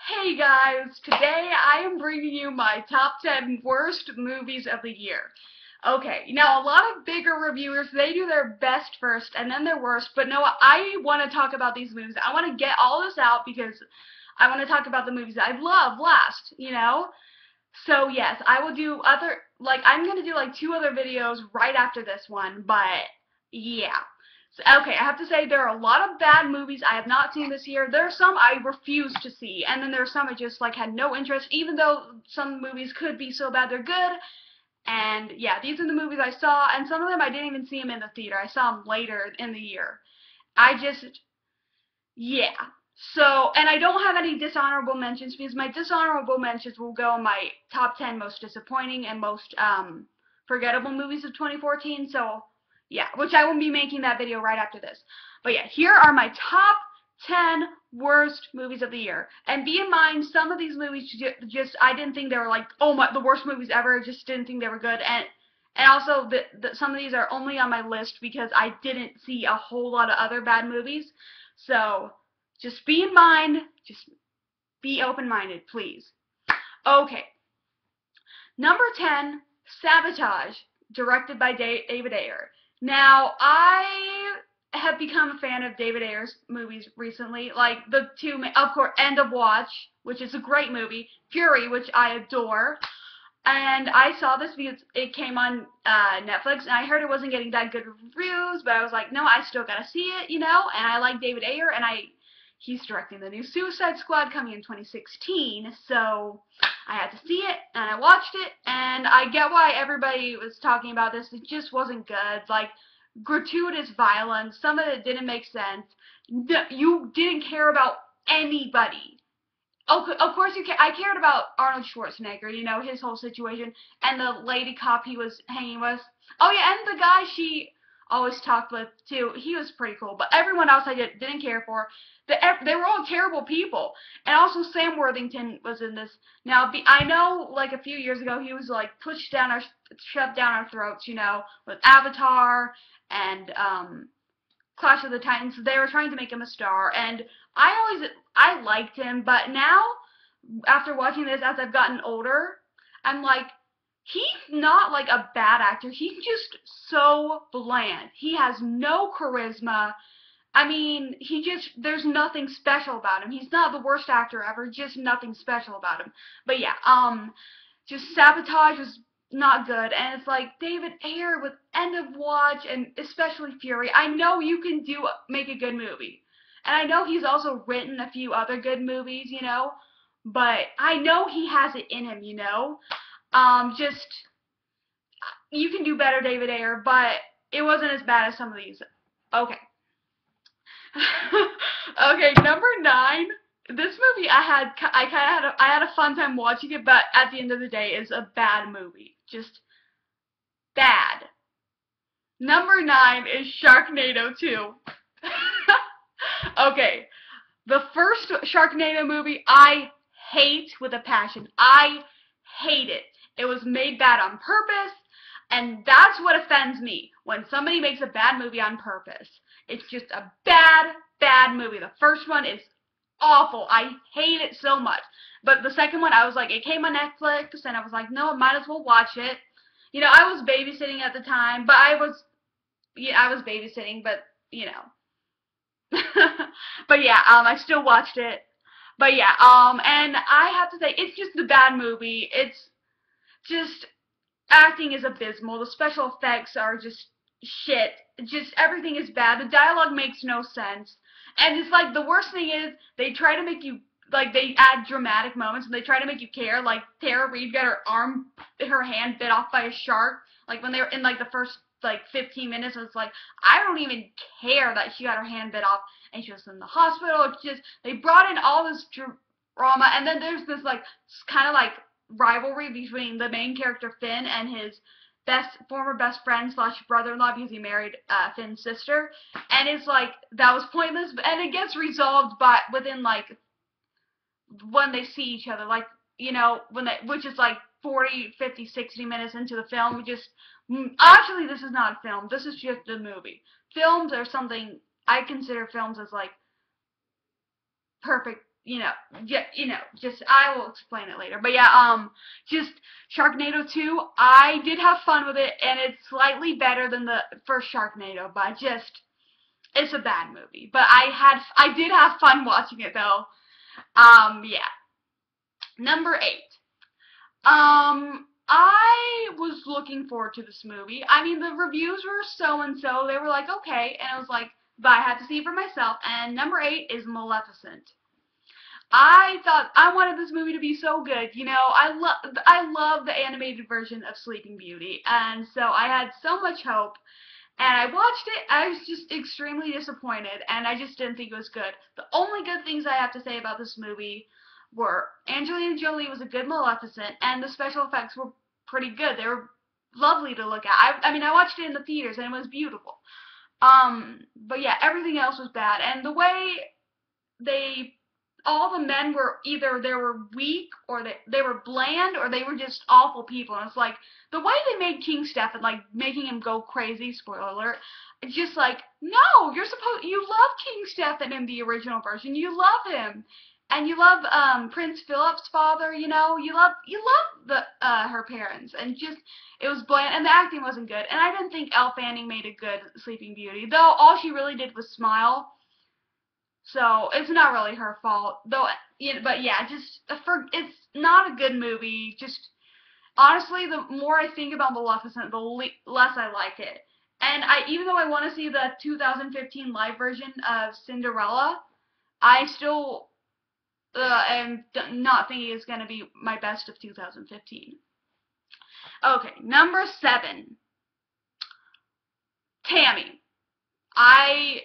Hey guys, today I am bringing you my top 10 worst movies of the year. Okay, now a lot of bigger reviewers, they do their best first and then their worst, but no, I want to talk about these movies. I want to get all this out because I want to talk about the movies I love last. So yes, I will do I'm going to do like two other videos right after this one, but yeah. So, okay, I have to say there are a lot of bad movies I have not seen this year. There are some I refuse to see, and then there are some I just like had no interest, even though some movies could be so bad they're good. And yeah, these are the movies I saw, and some of them I didn't even see them in the theater. I saw them later in the year. I just, yeah. So, and I don't have any dishonorable mentions because my dishonorable mentions will go in my top 10 most disappointing and most forgettable movies of 2014. So, yeah, which I will be making that video right after this. But yeah, here are my top 10 worst movies of the year. And be in mind, some of these movies just I didn't think they were like, oh my, the worst movies ever. Just didn't think they were good. And also, some of these are only on my list because I didn't see a whole lot of other bad movies. So, just be in mind, just be open-minded, please. Okay. Number 10, Sabotage, directed by David Ayer. Now, I have become a fan of David Ayer's movies recently, like the two, of course, End of Watch, which is a great movie, Fury, which I adore, and I saw this because it came on Netflix, and I heard it wasn't getting that good reviews, but I was like, no, I still gotta see it, and I like David Ayer, and he's directing the new Suicide Squad coming in 2016, so I had to see it, and I watched it, and I get why everybody was talking about this. It just wasn't good. Like, gratuitous violence, some of it didn't make sense. You didn't care about anybody. Of course I cared about Arnold Schwarzenegger, his whole situation, and the lady cop he was hanging with. Oh yeah, and the guy she always talked with too. He was pretty cool, but everyone else I didn't care for. They were all terrible people. And also Sam Worthington was in this. Now I know like a few years ago he was like shoved down our throats, with Avatar and Clash of the Titans. They were trying to make him a star, and I liked him, but now after watching this as I've gotten older, I'm like, he's not like a bad actor. He's just so bland. He has no charisma. I mean, there's nothing special about him. He's not the worst actor ever, just nothing special about him. But yeah, just Sabotage was not good, and it's like David Ayer with End of Watch and especially Fury. I know you can make a good movie. And I know he's also written a few other good movies, but I know he has it in him, just, you can do better, David Ayer, but it wasn't as bad as some of these. Okay. Okay, number 9. This movie I had a fun time watching it, but at the end of the day, it's a bad movie. Just bad. Number 9 is Sharknado 2. Okay, the first Sharknado movie I hate with a passion. I hate it. It was made bad on purpose, and that's what offends me, when somebody makes a bad movie on purpose. It's just a bad, bad movie. The first one is awful. I hate it so much. But the second one, I was like, it came on Netflix, and I was like, no, I might as well watch it. I was babysitting at the time, but I was babysitting, but, but yeah, I still watched it. But yeah, and I have to say, it's just a bad movie. It's just, acting is abysmal. The special effects are just shit. Just everything is bad. The dialogue makes no sense. And it's like, the worst thing is, they try to make you, like, they add dramatic moments, and they try to make you care. Like, Tara Reid got her hand bit off by a shark. Like, when they were in, like, the first 15 minutes, and it's like, I don't even care that she got her hand bit off and she was in the hospital. It's just, they brought in all this drama, and then there's this kind of rivalry between the main character Finn and his former best friend / brother-in-law, because he married Finn's sister, and it's like, that was pointless, and it gets resolved within when they see each other, which is 40, 50, 60 minutes into the film. Actually, this is not a film. This is just a movie. Films are something, I consider films as perfect just I will explain it later. But yeah, just Sharknado 2, I did have fun with it, and it's slightly better than the first Sharknado, but it's a bad movie. But I did have fun watching it though. Yeah. Number 8. I was looking forward to this movie. I mean, the reviews were so and so. They were like, okay, and I was like, but I had to see it for myself. And number 8 is Maleficent. I thought I wanted this movie to be so good. I love the animated version of Sleeping Beauty, and so I had so much hope. And I watched it. I was just extremely disappointed, and I just didn't think it was good. The only good things I have to say about this movie were Angelina Jolie was a good Maleficent, and the special effects were pretty good. They were lovely to look at. I mean, I watched it in the theaters, and it was beautiful. But yeah, everything else was bad, and the way all the men were either they were weak or they were bland or they were just awful people. And it's like the way they made King Stefan, like making him go crazy, spoiler alert, it's just like, no, you love King Stefan in the original version. You love him. And you love Prince Philip's father, you love her parents, and just it was bland, and the acting wasn't good. And I didn't think Elle Fanning made a good Sleeping Beauty, though all she really did was smile. So it's not really her fault, though. But yeah, it's not a good movie. Just honestly, the more I think about Maleficent, the less I like it. And even though I want to see the 2015 live version of Cinderella, I still am not thinking it's going to be my best of 2015. Okay, number 7, Tammy. I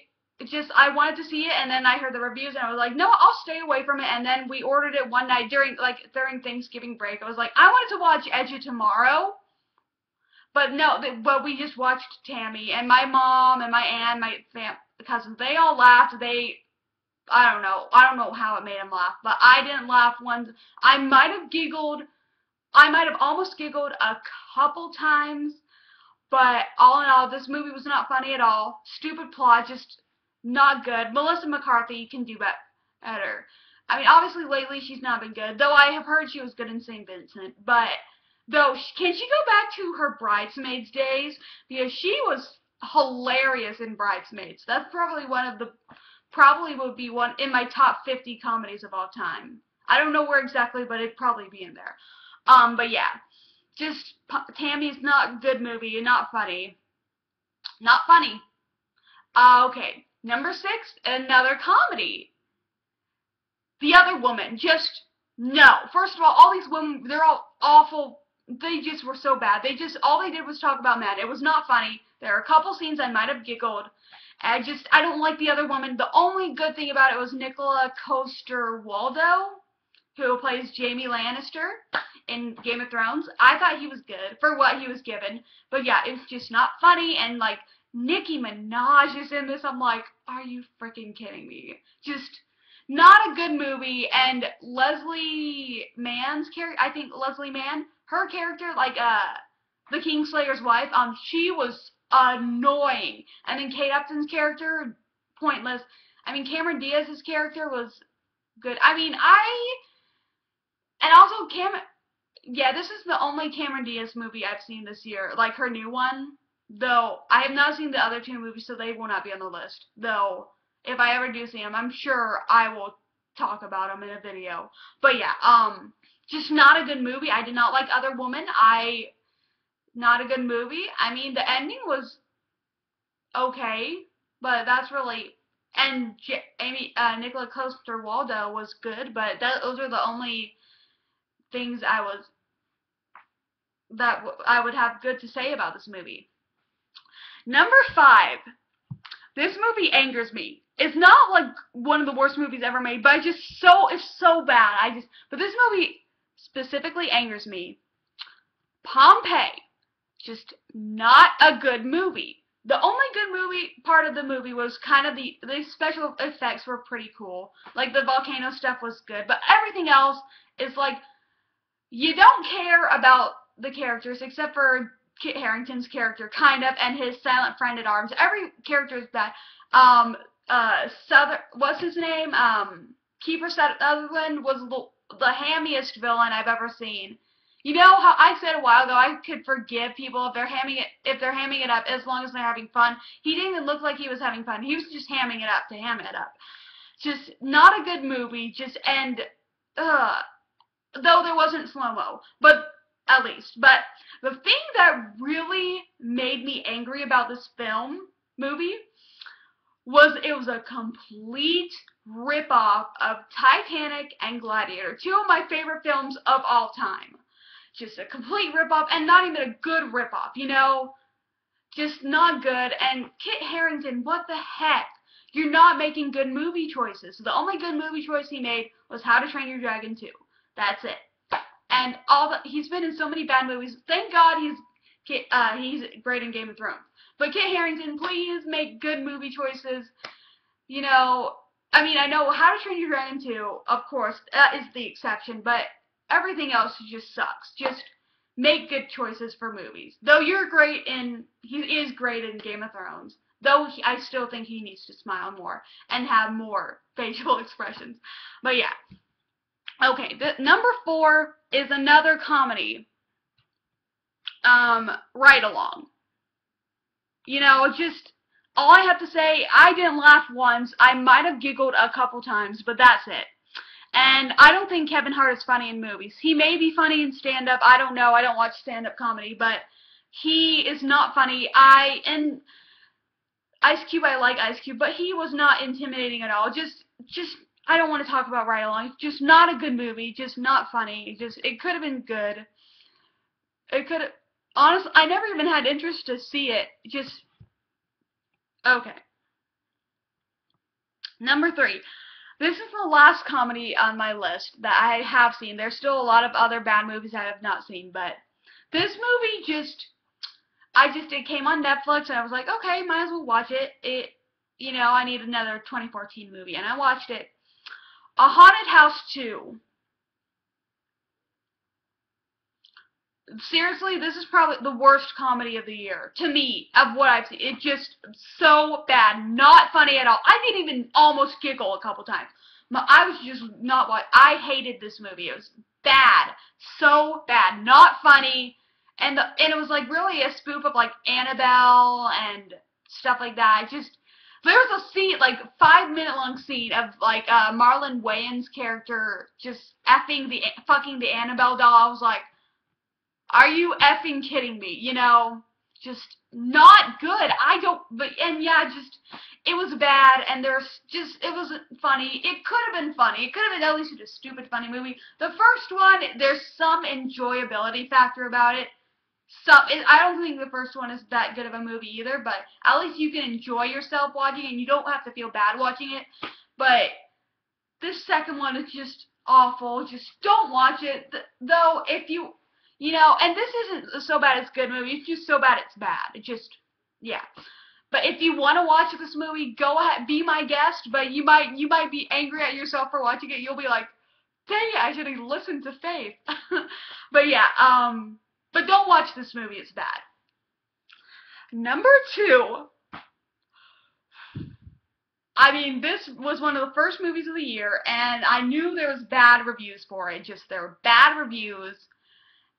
wanted to see it, and then I heard the reviews, and I was like, no, I'll stay away from it. And then we ordered it one night during Thanksgiving break. I was like, I wanted to watch Edge of Tomorrow, but no, but we just watched Tammy, and my mom and my aunt, my cousins, they all laughed. I don't know how it made them laugh, but I didn't laugh once. I might have almost giggled a couple times, but all in all, this movie was not funny at all. Stupid plot, just not good. Melissa McCarthy can do better. I mean, obviously lately she's not been good, though I have heard she was good in St. Vincent. But can she go back to her Bridesmaids days? Because she was hilarious in Bridesmaids. That's probably would be one in my top 50 comedies of all time. I don't know where exactly, but it'd probably be in there. But yeah, just Tammy's not a good movie, not funny. Not funny. Okay, number 6, another comedy. The Other Woman. Just, no. First of all these women, they're all awful. They just were so bad. All they did was talk about men. It was not funny. There are a couple scenes I might have giggled. I don't like The Other Woman. The only good thing about it was Nicola Coster-Waldau, who plays Jaime Lannister in Game of Thrones. I thought he was good for what he was given. But yeah, it was just not funny, and like, Nicki Minaj is in this. I'm like, are you freaking kidding me? Just not a good movie. And Leslie Mann's character, I think Leslie Mann, her character, like the Kingslayer's wife, she was annoying. And then Kate Upton's character, pointless. I mean, Cameron Diaz's character was good. I mean, and also yeah, this is the only Cameron Diaz movie I've seen this year, like her new one. Though I have not seen the other 2 movies, so they will not be on the list. Though if I ever do see them, I'm sure I will talk about them in a video. But yeah, just not a good movie. I did not like Other Woman. Not a good movie. I mean, the ending was okay, but that's really, and Nicola Coster-Waldau was good, but those are the only things I would have good to say about this movie. Number 5. This movie angers me. It's not like one of the worst movies ever made, but it's so bad. But this movie specifically angers me. Pompeii. Just not a good movie. The only good part of the movie was kind of the special effects were pretty cool. Like the volcano stuff was good, but everything else is like, you don't care about the characters except for Kit Harington's character, kind of, and his silent friend at arms. Every character is bad. What's his name? Kiefer Sutherland was the hammiest villain I've ever seen. You know how I said a while ago I could forgive people if they're hamming it up as long as they're having fun. He didn't even look like he was having fun. He was just hamming it up to ham it up. Just not a good movie. Though there wasn't slow-mo, but at least. But the thing that really made me angry about this movie, was it was a complete rip-off of Titanic and Gladiator, two of my favorite films of all time. Just a complete rip-off, and not even a good rip-off, you know? Just not good. And Kit Harington, what the heck? You're not making good movie choices. The only good movie choice he made was How to Train Your Dragon 2. That's it. And he's been in so many bad movies. Thank God he's great in Game of Thrones. But Kit Harington, please make good movie choices. You know, I mean, I know How to Train Your Dragon 2, of course, that is the exception, but everything else just sucks. Just make good choices for movies. Though he is great in Game of Thrones. Though I still think he needs to smile more and have more facial expressions. But yeah. Okay, number 4 is another comedy. Ride Along. You know, just, all I have to say, I didn't laugh once. I might have giggled a couple times, but that's it. And I don't think Kevin Hart is funny in movies. He may be funny in stand-up. I don't know. I don't watch stand-up comedy, but he is not funny. And Ice Cube, I like Ice Cube, but he was not intimidating at all. I don't want to talk about Ride Along. It's just not a good movie. Just not funny. It could have been good. Honestly, I never even had interest to see it. Okay. Number 3. This is the last comedy on my list that I have seen. There's still a lot of other bad movies I have not seen, but this movie it came on Netflix, and I was like, okay, might as well watch it. You know, I need another 2014 movie, and I watched it. A Haunted House 2. Seriously, this is probably the worst comedy of the year, to me, of what I've seen. It's just so bad. Not funny at all. I didn't even almost giggle a couple times. I was just not watching. I hated this movie. It was bad. So bad. Not funny. And it was like really a spoof of like Annabelle and stuff like that. There was a scene, like 5-minute long scene of like Marlon Wayans' character just fucking the Annabelle doll. I was like, are you effing kidding me? You know, just not good. It was bad, and it wasn't funny. It could have been funny. It could have been at least a stupid funny movie. The first one, there's some enjoyability factor about it. I don't think the first one is that good of a movie either, but at least you can enjoy yourself watching it, and you don't have to feel bad watching it. But this second one is just awful. Just don't watch it. Though, you know, and this isn't so bad it's a good movie. It's just so bad it's bad. Yeah. But if you want to watch this movie, go ahead, be my guest. But you might be angry at yourself for watching it. You'll be like, dang it, I should have listened to Faith. But yeah, but don't watch this movie. It's bad. Number 2. I mean, this was one of the first movies of the year, and I knew there was bad reviews for it. There were bad reviews.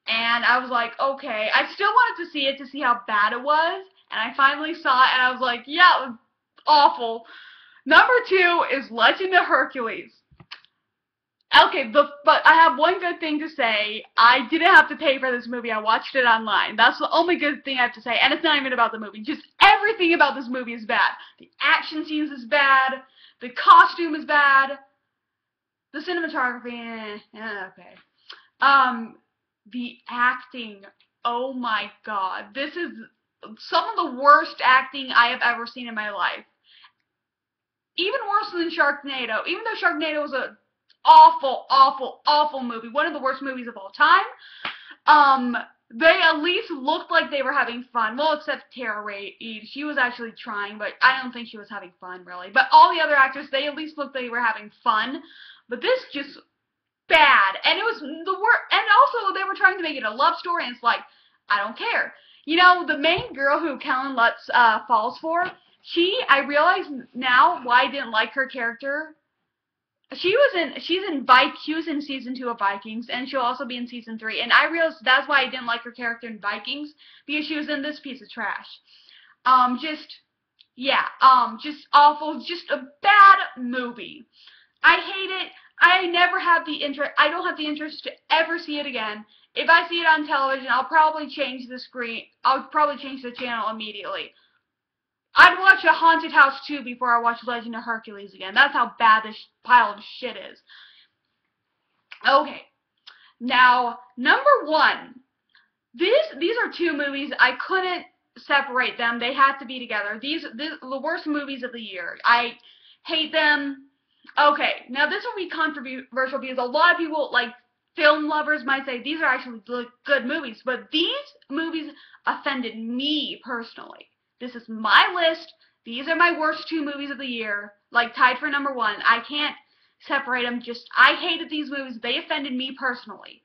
And I was like, okay. I still wanted to see it to see how bad it was. And I finally saw it, and I was like, yeah, it was awful. Number 2 is Legend of Hercules. Okay, but I have one good thing to say. I didn't have to pay for this movie. I watched it online. That's the only good thing I have to say. And it's not even about the movie. Just everything about this movie is bad. The action scenes is bad. The costume is bad. The cinematography, okay. The acting, oh my god. This is some of the worst acting I have ever seen in my life. Even worse than Sharknado. Even though Sharknado was a awful, awful, awful movie. One of the worst movies of all time. They at least looked like they were having fun. Well, except Tara Reid. She was actually trying, but I don't think she was having fun, really. But all the other actors, they at least looked like they were having fun. But this just bad. And it was the worst. And also, they were trying to make it a love story, and it's like, I don't care. You know, the main girl who Kellen Lutz falls for, I realize now why I didn't like her character. She was in season 2 of Vikings, and she'll also be in season 3. And I realized that's why I didn't like her character in Vikings, because she was in this piece of trash. Just awful, just a bad movie. I hate it. I never have the interest. I don't have the interest to ever see it again. If I see it on television, I'll probably change the screen. I'll probably change the channel immediately. I'd watch A Haunted House 2 before I watch Legend of Hercules again. That's how bad this pile of shit is. Okay. Now, number 1. These are 2 movies. I couldn't separate them. They had to be together. These the worst movies of the year. I hate them. Okay. Now, this will be controversial because a lot of people, like film lovers, might say these are actually good movies. But these movies offended me personally. This is my list. These are my worst 2 movies of the year, like tied for number 1. I can't separate them. Just, I hated these movies. They offended me personally.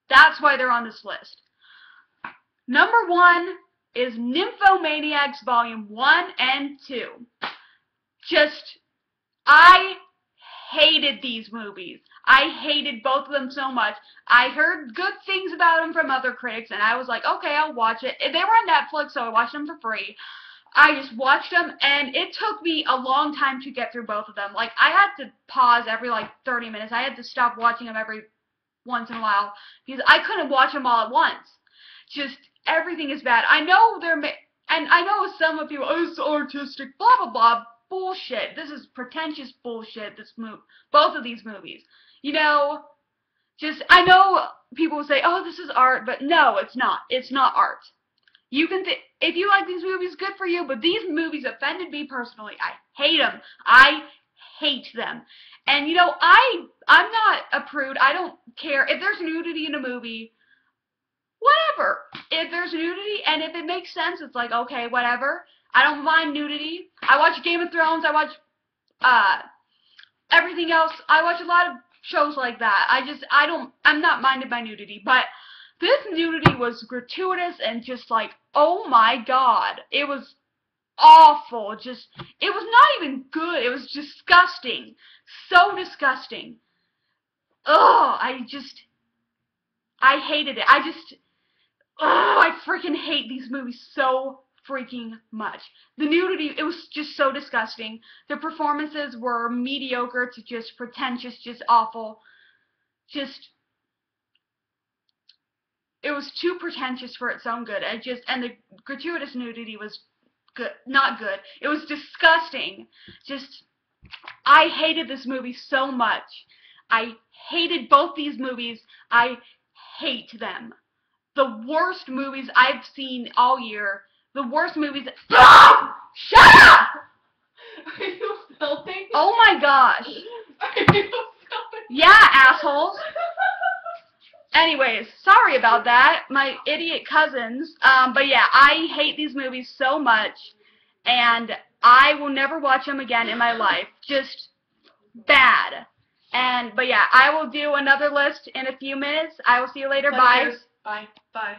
That's why they're on this list. Number 1 is Nymphomaniacs Volume 1 and 2. I hated these movies. I hated both of them so much. I heard good things about them from other critics, and I was like, okay, I'll watch it. They were on Netflix, so I watched them for free. I just watched them, and it took me a long time to get through both of them. Like, I had to pause every, 30 minutes. I had to stop watching them every once in a while, because I couldn't watch them all at once. Just, everything is bad. I know and I know some of people, oh, it's artistic, blah, blah, blah. Bullshit. This is pretentious bullshit, both of these movies. You know, I know people will say, oh, this is art, but no, it's not. It's not art. You can if you like these movies, good for you, but these movies offended me personally. I hate them. I hate them. And, you know, I'm not a prude. I don't care. If there's nudity in a movie, whatever. If there's nudity, and if it makes sense, it's like, okay, whatever. I don't mind nudity. I watch Game of Thrones. I watch everything else. I watch a lot of shows like that. I'm not minded by nudity, but this nudity was gratuitous and just like, oh my god. It was awful. It was not even good. It was disgusting. So disgusting. Ugh, I hated it. I freaking hate these movies so freaking much. The nudity, it was just so disgusting. The performances were mediocre to just pretentious, just awful. It was too pretentious for its own good. And the gratuitous nudity was not good. It was disgusting. I hated this movie so much. I hated both these movies. I hate them. The worst movies I've seen all year. The worst movies. Oh! Shut up! Are you filming? Oh my gosh. Are you filming? Yeah, assholes. Anyways, sorry about that, my idiot cousins. But yeah, I hate these movies so much, and I will never watch them again in my life. Just bad. But yeah, I will do another list in a few minutes. I will see you later. Bye. Bye. Bye.